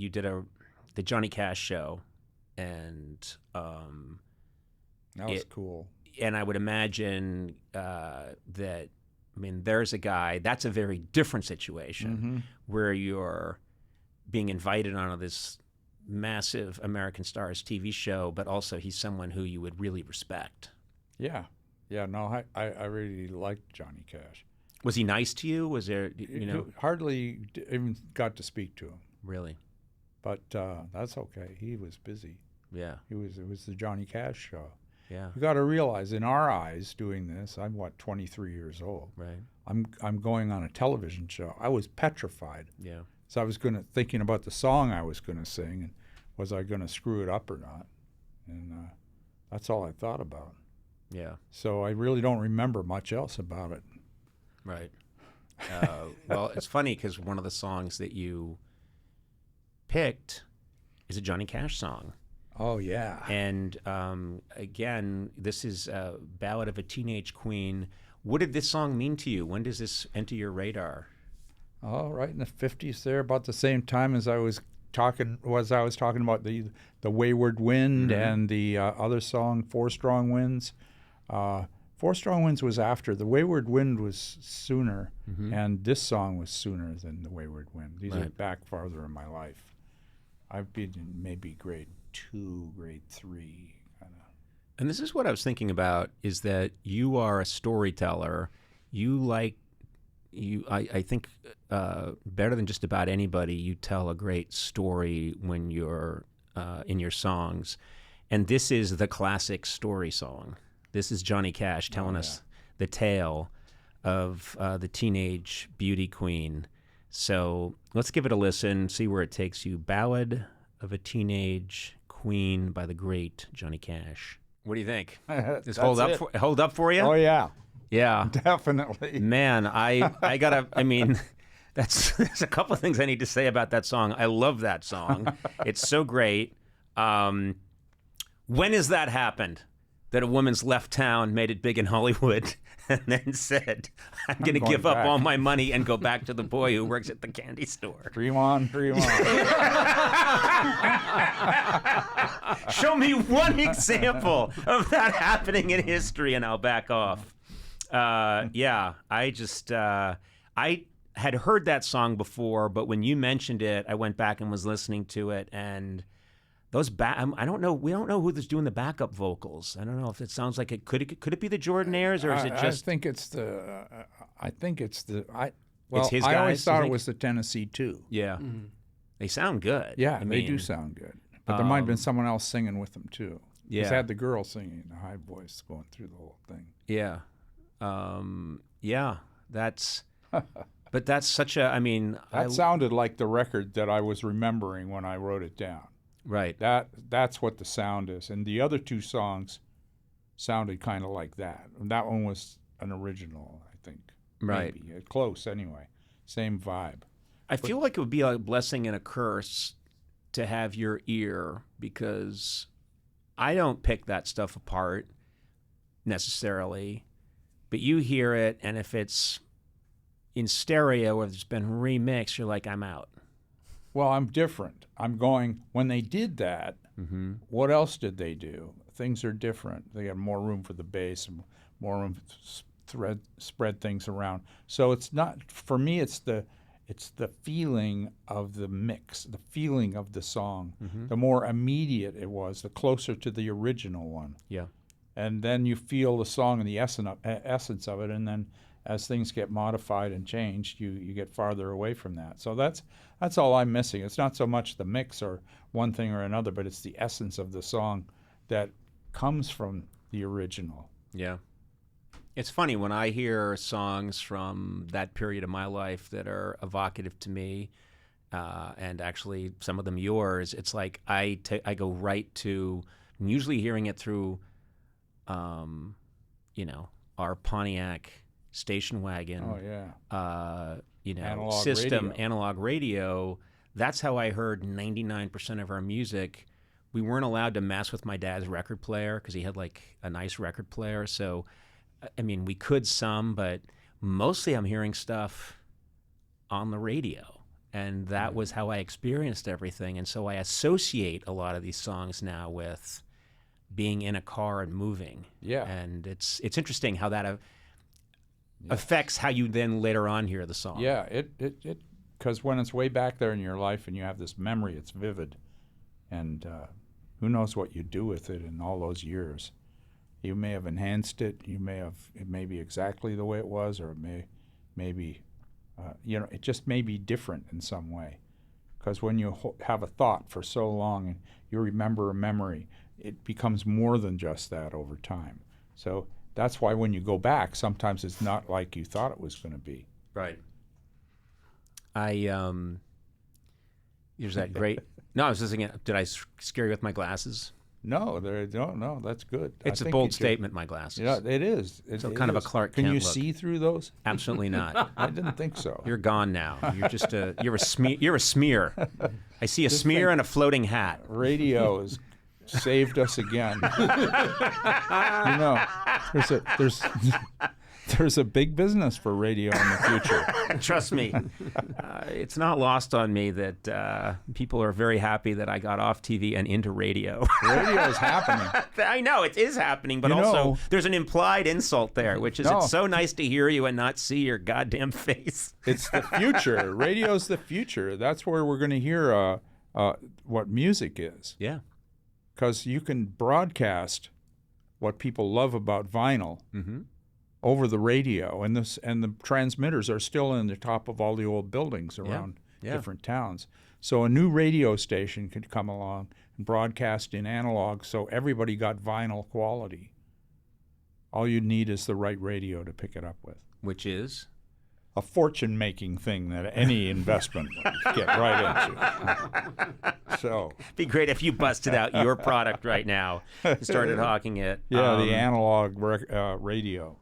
you did the Johnny Cash show, and that was cool. And I would imagine that, I mean, there's a guy, that's a very different situation where you're being invited onto this massive American Stars TV show, but also he's someone who you would really respect. Yeah. Yeah, no, I really liked Johnny Cash. Was he nice to you? Was there, Hardly even got to speak to him. Really? But that's okay. He was busy. Yeah. It was the Johnny Cash show. Yeah. You got to realize, in our eyes, doing this, I'm 23 years old. Right. I'm going on a television show. I was petrified. Yeah. So I was thinking about the song I was going to sing, and was I going to screw it up or not? And that's all I thought about. Yeah. So I really don't remember much else about it. Right. Well, it's funny because one of the songs that you picked is a Johnny Cash song. Oh, yeah. And again, this is Ballad of a Teenage Queen. What did this song mean to you? When does this enter your radar? Oh, right in the 50s there, about the same time as I was talking about the Wayward Wind and the other song, Four Strong Winds. Four Strong Winds was after. The Wayward Wind was sooner, and this song was sooner than the Wayward Wind. These are back farther in my life. I've been in maybe grade 2, grade 3, kind of. And this is what I was thinking about, is that you are a storyteller. I think better than just about anybody, you tell a great story when you're in your songs. And this is the classic story song. This is Johnny Cash telling us the tale of the teenage beauty queen. So let's give it a listen, see where it takes you. Ballad of a Teenage Queen by the great Johnny Cash. What do you think? Does hold up for you? Oh, yeah. Yeah. Definitely. Man, I gotta, I mean, there's a couple of things I need to say about that song. I love that song. It's so great. When has that happened? That a woman's left town, made it big in Hollywood, and then said, I'm going to give up all my money and go back to the boy who works at the candy store. Dream on, dream on. Show me one example of that happening in history, and I'll back off. Yeah, I had heard that song before, but when you mentioned it, I went back and was listening to it, and those I don't know. We don't know who's doing the backup vocals. I don't know if it sounds like it. Could it be the Jordanaires, or is it just? I think it's the. It's his I guys, always thought it was the Tennessee Two. Yeah, they sound good. Yeah, they do sound good. But there might have been someone else singing with them too. Yeah, they had the girl singing, the high voice going through the whole thing. Yeah, yeah. That's. But that's such a. I mean, that sounded like the record that I was remembering when I wrote it down. Right. That's what the sound is. And the other two songs sounded kind of like that. And that one was an original, I think. Right. Maybe. Close anyway. Same vibe. I feel like it would be a blessing and a curse to have your ear, because I don't pick that stuff apart necessarily, but you hear it, and if it's in stereo or it's been remixed, you're like, I'm out. Well, I'm different. I'm going, when they did that, what else did they do? Things are different. They got more room for the bass, and more room to spread things around. So it's not, for me, it's the feeling of the mix, the feeling of the song. The more immediate it was, the closer to the original one. Yeah. And then you feel the song and the essence of it, and then as things get modified and changed, you get farther away from that. So that's all I'm missing. It's not so much the mix or one thing or another, but it's the essence of the song that comes from the original. Yeah. It's funny, when I hear songs from that period of my life that are evocative to me, and actually some of them yours, it's like I go right to, I'm usually hearing it through, our Pontiac station wagon. Oh yeah. Analog system, radio. Analog radio. That's how I heard 99% of our music. We weren't allowed to mess with my dad's record player because he had like a nice record player. So, I mean, we could some, but mostly I'm hearing stuff on the radio. And that was how I experienced everything. And so I associate a lot of these songs now with being in a car and moving. Yeah. And it's interesting how that affects how you then later on hear the song. Yeah, because when it's way back there in your life and you have this memory, it's vivid. And who knows what you do with it in all those years. You may have enhanced it. It may be exactly the way it was, or it may be, it just may be different in some way. Because when you have a thought for so long and you remember a memory, it becomes more than just that over time. So that's why when you go back, sometimes it's not like you thought it was going to be. Right. There's that great. No, I was just thinking, did I scare you with my glasses? No, that's good. It's a bold statement, my glasses. Yeah, it is. So kind of a Clark Kent Can you look. see through those? Absolutely not. I didn't think so. You're gone now. You're just you're a smear. I see a smear and a floating hat. Radio has saved us again. There's a big business for radio in the future. Trust me. It's not lost on me that people are very happy that I got off TV and into radio. Radio is happening. I know it is happening, but also there's an implied insult there, which is it's so nice to hear you and not see your goddamn face. It's the future. Radio's the future. That's where we're going to hear what music is. Yeah. Because you can broadcast what people love about vinyl. Mm-hmm. Over the radio, and the transmitters are still in the top of all the old buildings around different towns. So a new radio station could come along and broadcast in analog, so everybody got vinyl quality. All you need is the right radio to pick it up with. Which is? A fortune-making thing that any investment would get right into. So it'd be great if you busted out your product right now and started hawking it. Yeah, the analog radio.